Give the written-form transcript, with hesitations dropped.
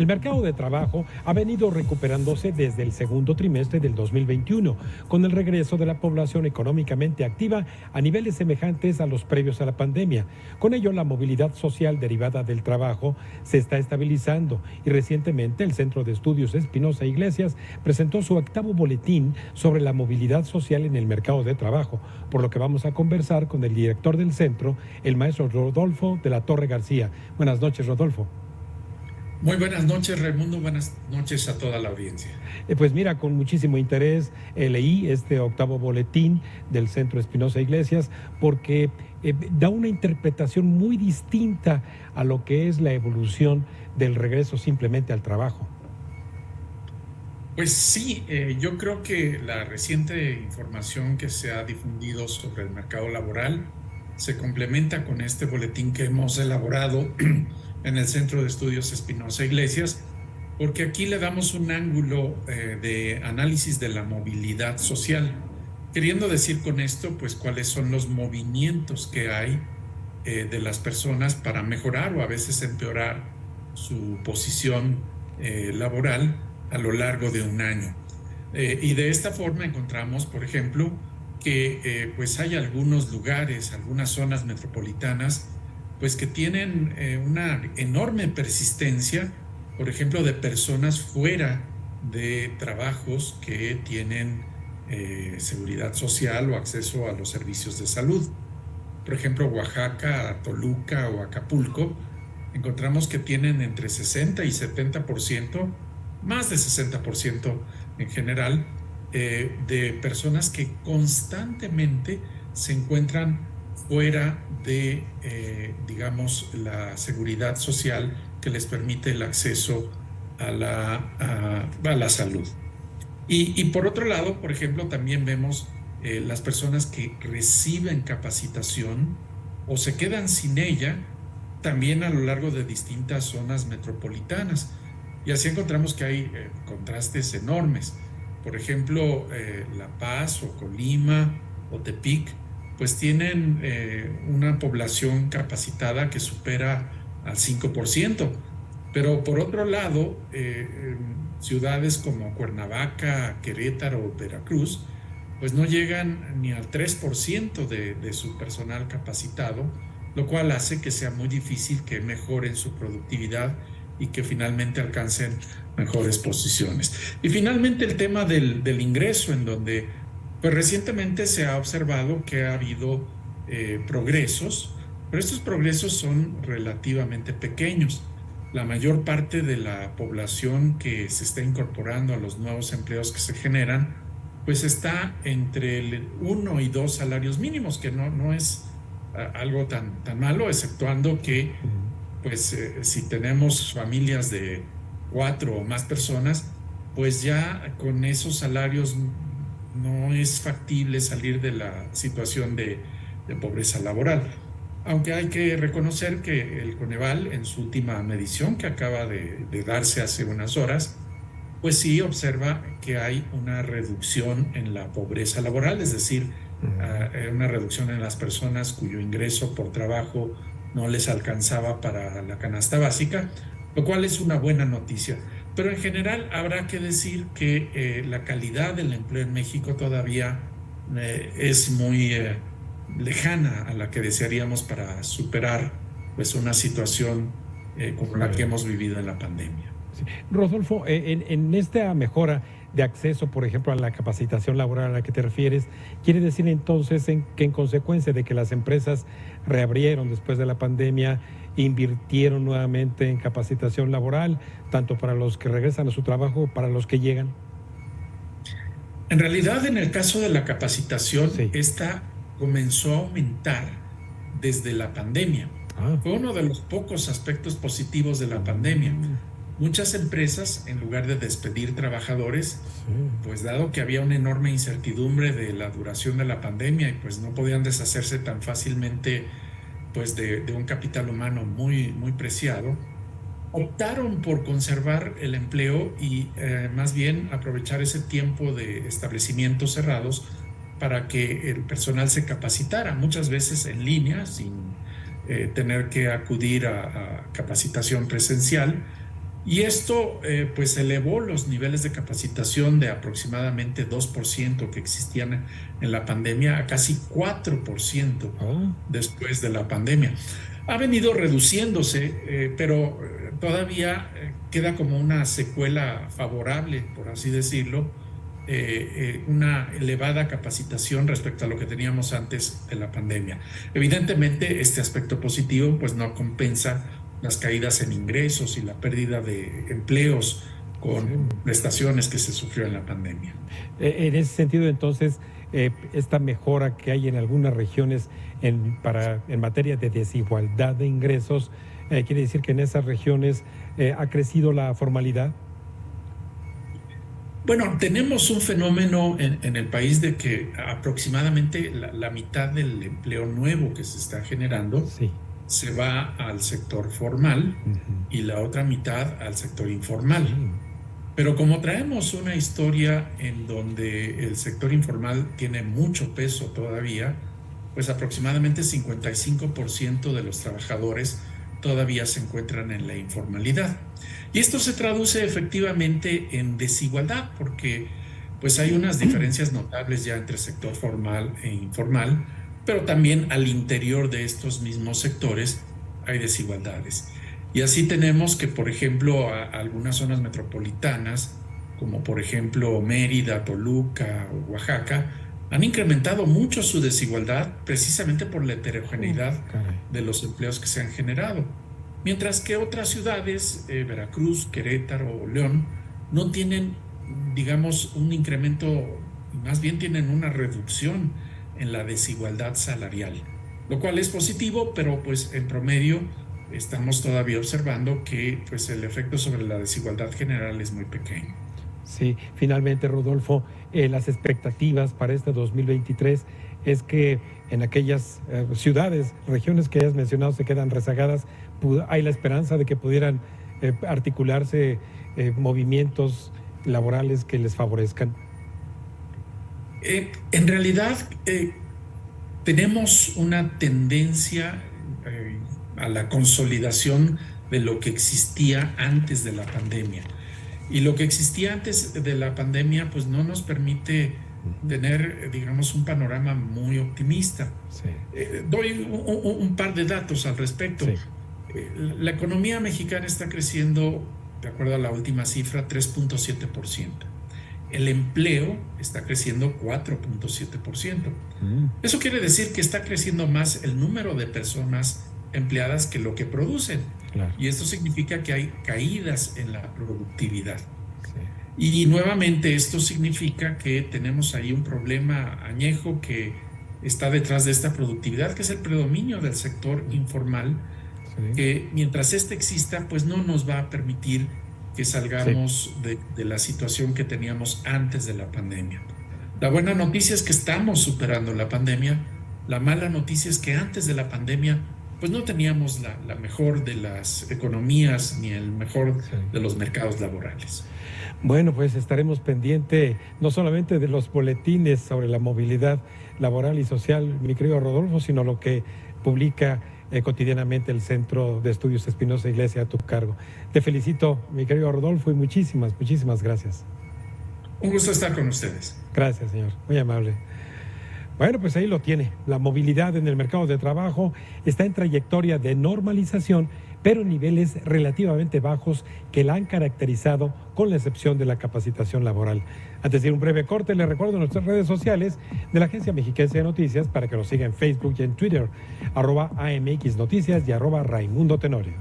El mercado de trabajo ha venido recuperándose desde el segundo trimestre del 2021, con el regreso de la población económicamente activa a niveles semejantes a los previos a la pandemia. Con ello, la movilidad social derivada del trabajo se está estabilizando y recientemente el Centro de Estudios Espinosa Iglesias presentó su octavo boletín sobre la movilidad social en el mercado de trabajo, por lo que vamos a conversar con el director del centro, el maestro Rodolfo de la Torre García. Buenas noches, Rodolfo. Muy buenas noches, Raimundo. Buenas noches a toda la audiencia. Pues mira, con muchísimo interés leí este octavo boletín del Centro Espinosa Iglesias porque da una interpretación muy distinta a lo que es la evolución del regreso simplemente al trabajo. Pues sí, yo creo que la reciente información que se ha difundido sobre el mercado laboral se complementa con este boletín que hemos elaborado en el Centro de Estudios Espinosa Iglesias, porque aquí le damos un ángulo de análisis de la movilidad social, queriendo decir con esto, pues, cuáles son los movimientos que hay de las personas para mejorar o a veces empeorar su posición laboral a lo largo de un año. Y de esta forma encontramos, por ejemplo, que pues hay algunos lugares, algunas zonas metropolitanas, pues que tienen una enorme persistencia, por ejemplo, de personas fuera de trabajos que tienen seguridad social o acceso a los servicios de salud. Por ejemplo, Oaxaca, Toluca o Acapulco, encontramos que tienen entre 60 y 70%, más de 60% en general, de personas que constantemente se encuentran fuera de, digamos, la seguridad social que les permite el acceso a la salud. Y por otro lado, por ejemplo, también vemos las personas que reciben capacitación o se quedan sin ella también a lo largo de distintas zonas metropolitanas. Y así encontramos que hay contrastes enormes. Por ejemplo, La Paz o Colima o Tepic, pues tienen una población capacitada que supera al 5%. Pero por otro lado, ciudades como Cuernavaca, Querétaro o Veracruz, pues no llegan ni al 3% de su personal capacitado, lo cual hace que sea muy difícil que mejoren su productividad y que finalmente alcancen mejores posiciones. Y finalmente el tema del ingreso, en donde pues recientemente se ha observado que ha habido progresos, pero estos progresos son relativamente pequeños. La mayor parte de la población que se está incorporando a los nuevos empleos que se generan, pues está entre el 1 y 2 salarios mínimos, que no es algo tan malo, exceptuando que pues si tenemos familias de 4 o más personas, pues ya con esos salarios no es factible salir de la situación de pobreza laboral. Aunque hay que reconocer que el Coneval, en su última medición que acaba de darse hace unas horas, pues sí observa que hay una reducción en la pobreza laboral, es decir, una reducción en las personas cuyo ingreso por trabajo no les alcanzaba para la canasta básica, lo cual es una buena noticia. Pero en general habrá que decir que la calidad del empleo en México todavía es muy lejana a la que desearíamos para superar pues una situación como la que hemos vivido en la pandemia. Sí. Rodolfo, en esta mejora de acceso, por ejemplo, a la capacitación laboral a la que te refieres, ¿quiere decir entonces que en consecuencia de que las empresas reabrieron después de la pandemia, invirtieron nuevamente en capacitación laboral, tanto para los que regresan a su trabajo como para los que llegan? En realidad, en el caso de la capacitación, Sí. esta comenzó a aumentar desde la pandemia. Fue uno de los pocos aspectos positivos de la pandemia. Muchas empresas, en lugar de despedir trabajadores, pues dado que había una enorme incertidumbre de la duración de la pandemia y pues no podían deshacerse tan fácilmente pues de un capital humano muy, muy preciado, optaron por conservar el empleo y más bien aprovechar ese tiempo de establecimientos cerrados para que el personal se capacitara, muchas veces en línea, sin tener que acudir a capacitación presencial. Y esto pues elevó los niveles de capacitación de aproximadamente 2% que existían en la pandemia a casi 4% Oh, después de la pandemia. Ha venido reduciéndose, pero todavía queda como una secuela favorable, por así decirlo, una elevada capacitación respecto a lo que teníamos antes de la pandemia. Evidentemente, este aspecto positivo pues no compensa las caídas en ingresos y la pérdida de empleos sí. con prestaciones que se sufrió en la pandemia. En ese sentido, entonces, esta mejora que hay en algunas regiones en materia de desigualdad de ingresos, quiere decir que en esas regiones ha crecido la formalidad. Bueno, tenemos un fenómeno en el país de que aproximadamente la mitad del empleo nuevo que se está generando Sí. se va al sector formal Ujú. y la otra mitad al sector Sí. informal. Pero como traemos una historia en donde el sector informal tiene mucho peso todavía, pues aproximadamente 55% de los trabajadores todavía se encuentran en la informalidad. Y esto se traduce efectivamente en desigualdad, porque pues hay unas diferencias notables ya entre sector formal e informal, pero también al interior de estos mismos sectores hay desigualdades. Y así tenemos que, por ejemplo, algunas zonas metropolitanas, como por ejemplo Mérida, Toluca o Oaxaca, han incrementado mucho su desigualdad precisamente por la heterogeneidad Caray. de los empleos que se han generado. Mientras que otras ciudades, Veracruz, Querétaro o León, no tienen, digamos, un incremento, más bien tienen una reducción en la desigualdad salarial, lo cual es positivo, pero pues en promedio estamos todavía observando que pues el efecto sobre la desigualdad general es muy pequeño. Sí, finalmente, Rodolfo, las expectativas para este 2023 es que en aquellas ciudades, regiones que hayas mencionado se quedan rezagadas, hay la esperanza de que pudieran articularse movimientos laborales que les favorezcan. En realidad, tenemos una tendencia a la consolidación de lo que existía antes de la pandemia. Y lo que existía antes de la pandemia, pues no nos permite tener, digamos, un panorama muy optimista. Sí. Doy un par de datos al respecto. Sí. La economía mexicana está creciendo, de acuerdo a la última cifra, 3.7%. El empleo está creciendo 4.7%. Eso quiere decir que está creciendo más el número de personas empleadas que lo que producen. Claro. Y esto significa que hay caídas en la productividad. Sí. Y nuevamente esto significa que tenemos ahí un problema añejo que está detrás de esta productividad, que es el predominio del sector informal, Sí. que mientras este exista, pues no nos va a permitir que salgamos de la situación que teníamos antes de la pandemia. La buena noticia es que estamos superando la pandemia. La mala noticia es que antes de la pandemia pues no teníamos la mejor de las economías ni el mejor de los mercados laborales. Bueno, pues estaremos pendiente no solamente de los boletines sobre la movilidad laboral y social, mi querido Rodolfo, sino lo que publica cotidianamente el Centro de Estudios Espinosa Iglesia a tu cargo. Te felicito, mi querido Rodolfo, y muchísimas gracias. Un gusto estar con ustedes. Gracias, señor. Muy amable. Bueno, pues ahí lo tiene. La movilidad en el mercado de trabajo está en trayectoria de normalización, pero en niveles relativamente bajos que la han caracterizado, con la excepción de la capacitación laboral. Antes de un breve corte, les recuerdo nuestras redes sociales de la Agencia Mexiquense de Noticias para que nos siga en Facebook y en Twitter, @AMX Noticias y @Raimundo Tenorio.